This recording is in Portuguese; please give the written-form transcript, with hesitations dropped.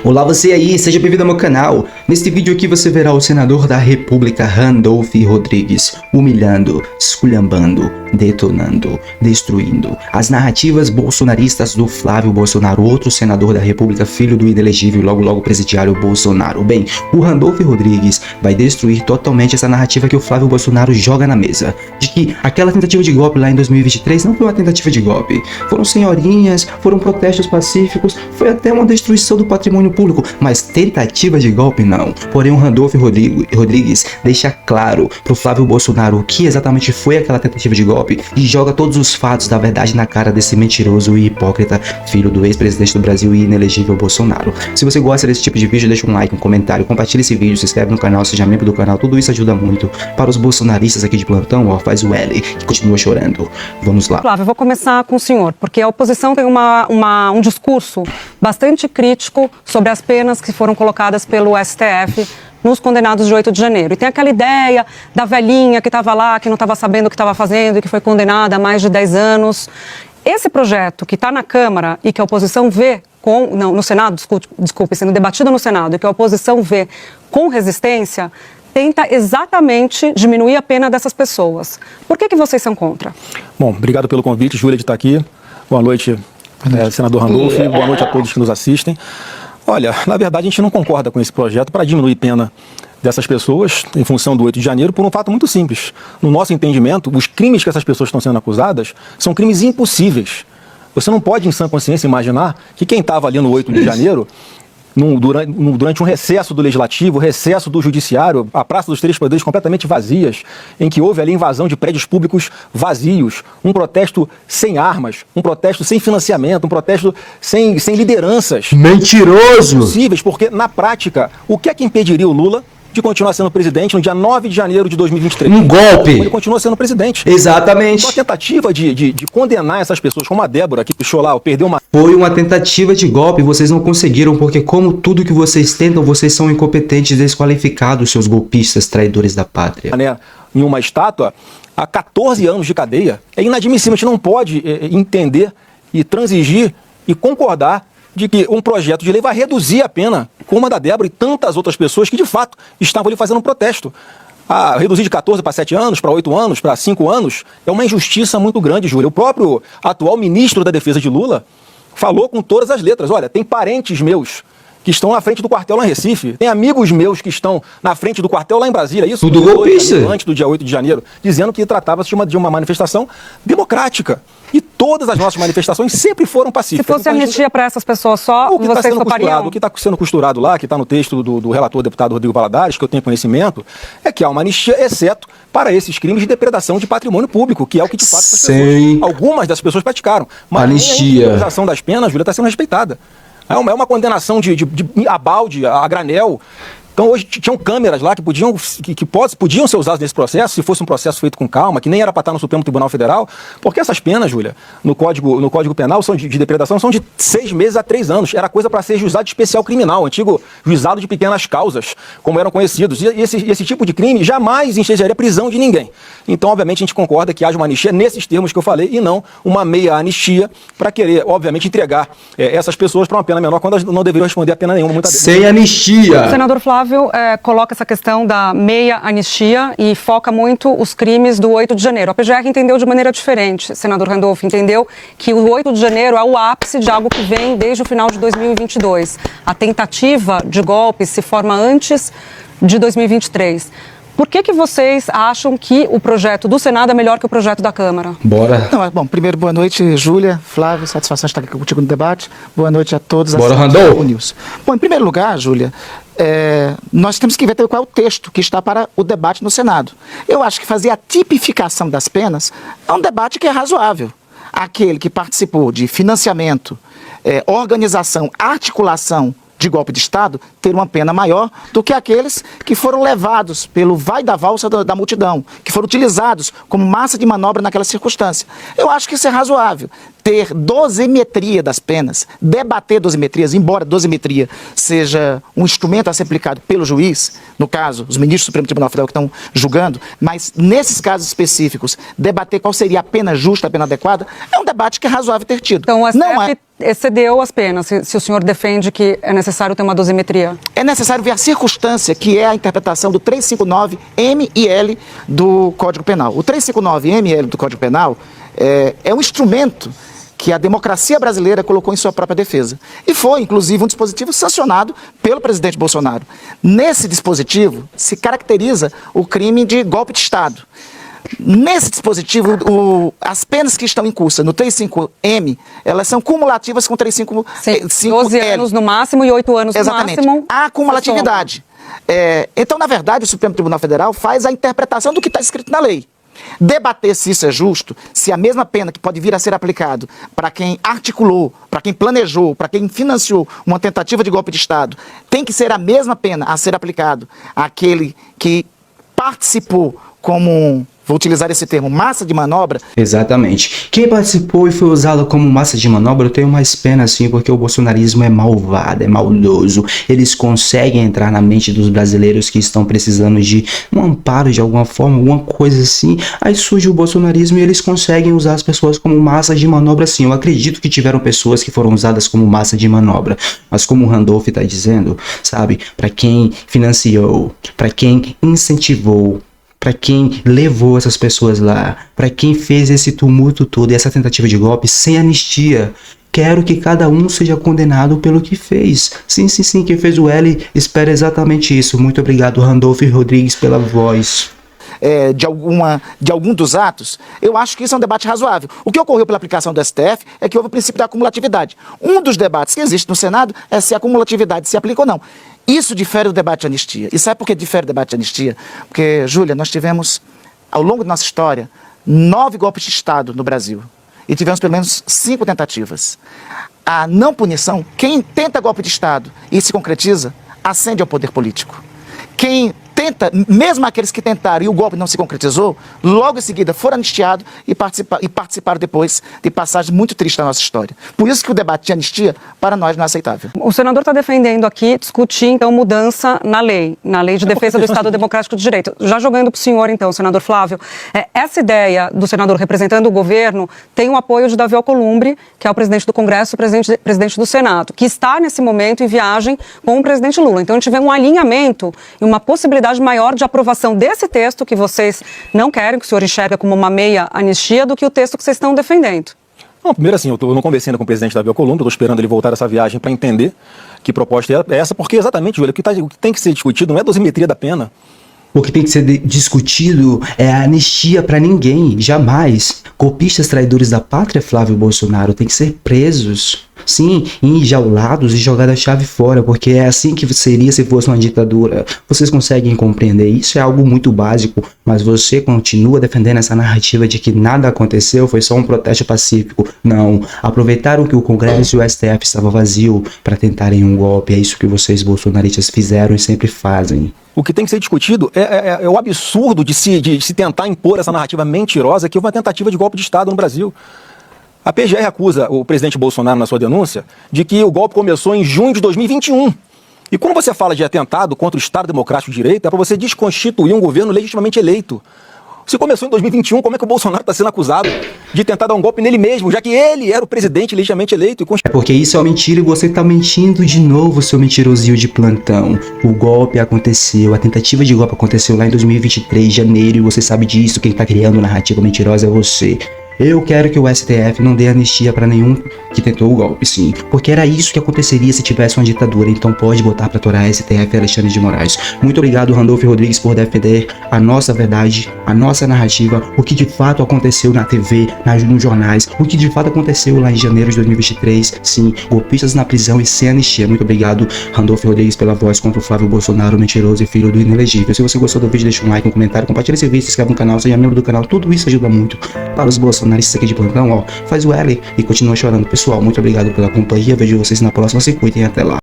Olá você aí, seja bem-vindo ao meu canal. Neste vídeo aqui você verá o senador da República Randolph Rodrigues humilhando, esculhambando, detonando, destruindo as narrativas bolsonaristas do Flávio Bolsonaro, outro senador da República, filho do inelegível e logo presidiário Bolsonaro. Bem, o Randolph Rodrigues vai destruir totalmente essa narrativa que o Flávio Bolsonaro joga na mesa, de que aquela tentativa de golpe lá em 2023 não foi uma tentativa de golpe, foram senhorinhas, foram protestos pacíficos, foi até uma destruição do patrimônio público, mas tentativa de golpe não. Porém, o Randolph Rodrigues deixa claro pro Flávio Bolsonaro o que exatamente foi aquela tentativa de golpe e joga todos os fatos da verdade na cara desse mentiroso e hipócrita filho do ex-presidente do Brasil e inelegível Bolsonaro. Se você gosta desse tipo de vídeo, deixa um like, um comentário, compartilha esse vídeo, se inscreve no canal, seja membro do canal, tudo isso ajuda muito. Para os bolsonaristas aqui de plantão, ó, faz o L, que continua chorando. Vamos lá. Flávio, eu vou começar com o senhor, porque a oposição tem um discurso bastante crítico sobre as penas que foram colocadas pelo STF nos condenados de 8 de janeiro. E tem aquela ideia da velhinha que estava lá, que não estava sabendo o que estava fazendo e que foi condenada a mais de 10 anos. Esse projeto que está na Câmara e que a oposição vê no Senado, desculpe, sendo debatido no Senado e que a oposição vê com resistência, tenta exatamente diminuir a pena dessas pessoas. Por que vocês são contra? Bom, obrigado pelo convite, Júlia, de estar aqui. Boa noite, senador Randolph. Boa noite a todos que nos assistem. Olha, na verdade a gente não concorda com esse projeto para diminuir pena dessas pessoas em função do 8 de janeiro por um fato muito simples. No nosso entendimento, os crimes que essas pessoas estão sendo acusadas são crimes impossíveis. Você não pode, em sã consciência, imaginar que quem estava ali no 8 de janeiro, durante um recesso do Legislativo, recesso do Judiciário, a Praça dos Três Poderes completamente vazias, em que houve ali invasão de prédios públicos vazios, um protesto sem armas, um protesto sem financiamento, um protesto sem lideranças. Mentiroso! Impossíveis, porque na prática, o que é que impediria o Lula de continuar sendo presidente no dia 9 de janeiro de 2023. Um golpe! Ele continua sendo presidente. Exatamente. Então a tentativa de condenar essas pessoas, como a Débora, que pichou lá, perdeu uma... Foi uma tentativa de golpe, vocês não conseguiram, porque como tudo que vocês tentam, vocês são incompetentes, desqualificados, seus golpistas, traidores da pátria. Em uma estátua, há 14 anos de cadeia. É inadmissível, a gente não pode entender e transigir e concordar de que um projeto de lei vai reduzir a pena, como a da Débora e tantas outras pessoas que, de fato, estavam ali fazendo um protesto. Reduzir de 14 para 7 anos, para 8 anos, para 5 anos, é uma injustiça muito grande, Júlia. O próprio atual ministro da Defesa de Lula falou com todas as letras. Olha, tem parentes meus que estão na frente do quartel lá em Recife, tem amigos meus que estão na frente do quartel lá em Brasília, isso tudo golpista, antes do dia 8 de janeiro, dizendo que tratava-se de uma manifestação democrática. E todas as nossas manifestações sempre foram pacíficas. Se fosse então, anistia para essas pessoas só, vocês topariam? O que está sendo costurado lá, que está no texto do relator deputado Rodrigo Valadares, que eu tenho conhecimento, é que há uma anistia, exceto para esses crimes de depredação de patrimônio público, que é o que de fato algumas dessas pessoas praticaram. Mas anistia. A indenização das penas, Júlia, está sendo respeitada. É uma condenação a balde, a granel. Então hoje tinham câmeras lá que podiam ser usadas nesse processo, se fosse um processo feito com calma, que nem era para estar no Supremo Tribunal Federal, porque essas penas, Júlia, no Código Penal são de depredação são de 6 meses a 3 anos. Era coisa para ser juizado de especial criminal, antigo juizado de pequenas causas, como eram conhecidos. E esse tipo de crime jamais ensejaria prisão de ninguém. Então, obviamente, a gente concorda que haja uma anistia nesses termos que eu falei e não uma meia anistia para querer, obviamente, entregar essas pessoas para uma pena menor quando elas não deveriam responder a pena nenhuma. Sem anistia. O senador Flávio coloca essa questão da meia anistia e foca muito os crimes do 8 de janeiro. A PGR entendeu de maneira diferente, senador Randolph, entendeu que o 8 de janeiro é o ápice de algo que vem desde o final de 2022. A tentativa de golpe se forma antes de 2023. Por que vocês acham que o projeto do Senado é melhor que o projeto da Câmara? Bora. Não, bom, primeiro, boa noite, Júlia, Flávio, satisfação de estar aqui contigo no debate. Boa noite a todos. Bora, Randolph. News. Bom, em primeiro lugar, Júlia, nós temos que ver qual é o texto que está para o debate no Senado. Eu acho que fazer a tipificação das penas é um debate que é razoável. Aquele que participou de financiamento, organização, articulação de golpe de Estado, ter uma pena maior do que aqueles que foram levados pelo vai da valsa da multidão, que foram utilizados como massa de manobra naquela circunstância. Eu acho que isso é razoável. Ter dosimetria das penas, debater dosimetrias, embora dosimetria seja um instrumento a ser aplicado pelo juiz, no caso, os ministros do Supremo Tribunal Federal que estão julgando, mas nesses casos específicos, debater qual seria a pena justa, a pena adequada, é um debate que é razoável ter tido. Então, o STF excedeu as penas, se o senhor defende que é necessário ter uma dosimetria? É necessário ver a circunstância, que é a interpretação do 359-M e L do Código Penal. O 359-M e L do Código Penal é um instrumento que a democracia brasileira colocou em sua própria defesa. E foi, inclusive, um dispositivo sancionado pelo presidente Bolsonaro. Nesse dispositivo se caracteriza o crime de golpe de Estado. Nesse dispositivo, as penas que estão em curso no 35M, elas são cumulativas com 35L. 12 anos no máximo e 8 anos Exatamente. no máximo. Há cumulatividade. Então, na verdade, o Supremo Tribunal Federal faz a interpretação do que está escrito na lei. Debater se isso é justo, se a mesma pena que pode vir a ser aplicado para quem articulou, para quem planejou, para quem financiou uma tentativa de golpe de Estado, tem que ser a mesma pena a ser aplicado àquele que participou como, vou utilizar esse termo, massa de manobra. Exatamente. Quem participou e foi usado como massa de manobra tem mais pena sim, porque o bolsonarismo é malvado, é maldoso. Eles conseguem entrar na mente dos brasileiros que estão precisando de um amparo de alguma forma, alguma coisa assim. Aí surge o bolsonarismo e eles conseguem usar as pessoas como massa de manobra sim. Eu acredito que tiveram pessoas que foram usadas como massa de manobra, mas como o Randolph está dizendo, sabe, para quem financiou, para quem incentivou, para quem levou essas pessoas lá, para quem fez esse tumulto todo e essa tentativa de golpe sem anistia. Quero que cada um seja condenado pelo que fez. Sim, quem fez o L espera exatamente isso. Muito obrigado, Randolph Rodrigues, pela voz. De algum dos atos, eu acho que isso é um debate razoável. O que ocorreu pela aplicação do STF é que houve o princípio da acumulatividade. Um dos debates que existe no Senado é se a acumulatividade se aplica ou não. Isso difere do debate de anistia. E sabe por que difere do debate de anistia? Porque, Júlia, nós tivemos, ao longo da nossa história, 9 golpes de Estado no Brasil. E tivemos pelo menos 5 tentativas. A não punição, quem tenta golpe de Estado e se concretiza, ascende ao poder político. Quem tenta, mesmo aqueles que tentaram e o golpe não se concretizou, logo em seguida foram anistiados e participaram depois de passagens muito tristes da nossa história. Por isso que o debate de anistia, para nós, não é aceitável. O senador está defendendo aqui, discutir, então, mudança na lei de defesa do Estado Democrático de Direito. Já jogando para o senhor, então, senador Flávio, essa ideia do senador representando o governo tem o apoio de Davi Alcolumbre, que é o presidente do Congresso e presidente do Senado, que está, nesse momento, em viagem com o presidente Lula. Então, a gente vê um alinhamento e uma possibilidade maior de aprovação desse texto que vocês não querem, que o senhor enxerga como uma meia anistia, do que o texto que vocês estão defendendo. Não, primeiro assim, eu não conversei ainda com o presidente Davi Alcolumbre, estou esperando ele voltar dessa viagem para entender que proposta é essa, porque exatamente, Júlia, o que tem que ser discutido não é a dosimetria da pena. O que tem que ser discutido é a anistia para ninguém, jamais. Golpistas traidores da pátria, Flávio Bolsonaro, têm que ser presos. Sim, enjaulados e jogados a chave fora, porque é assim que seria se fosse uma ditadura. Vocês conseguem compreender? Isso é algo muito básico, mas você continua defendendo essa narrativa de que nada aconteceu, foi só um protesto pacífico. Não, aproveitaram que o Congresso e o STF estavam vazios para tentarem um golpe. É isso que vocês bolsonaristas fizeram e sempre fazem. O que tem que ser discutido é o absurdo de se tentar impor essa narrativa mentirosa que houve uma tentativa de golpe de Estado no Brasil. A PGR acusa o presidente Bolsonaro na sua denúncia de que o golpe começou em junho de 2021. E quando você fala de atentado contra o Estado Democrático de Direito, é para você desconstituir um governo legitimamente eleito. Se começou em 2021, como é que o Bolsonaro está sendo acusado de tentar dar um golpe nele mesmo, já que ele era o presidente legitimamente eleito? É porque isso é uma mentira e você está mentindo de novo, seu mentirosinho de plantão. O golpe aconteceu, a tentativa de golpe aconteceu lá em 2023, janeiro, e você sabe disso. Quem está criando narrativa mentirosa é você. Eu quero que o STF não dê anistia para nenhum que tentou o golpe, sim. Porque era isso que aconteceria se tivesse uma ditadura. Então pode botar para torar STF Alexandre de Moraes. Muito obrigado, Randolph Rodrigues, por defender a nossa verdade, a nossa narrativa, o que de fato aconteceu na TV, nos jornais, o que de fato aconteceu lá em janeiro de 2023. Sim, golpistas na prisão e sem anistia. Muito obrigado, Randolph Rodrigues, pela voz contra o Flávio Bolsonaro, mentiroso e filho do inelegível. Se você gostou do vídeo, deixa um like, um comentário, compartilha esse vídeo, se inscreve no canal, seja membro do canal. Tudo isso ajuda muito para os bolsonaristas aqui de plantão, ó. Faz o L e continua chorando. Pessoal, muito obrigado pela companhia. Vejo vocês na próxima. Se cuidem, até lá.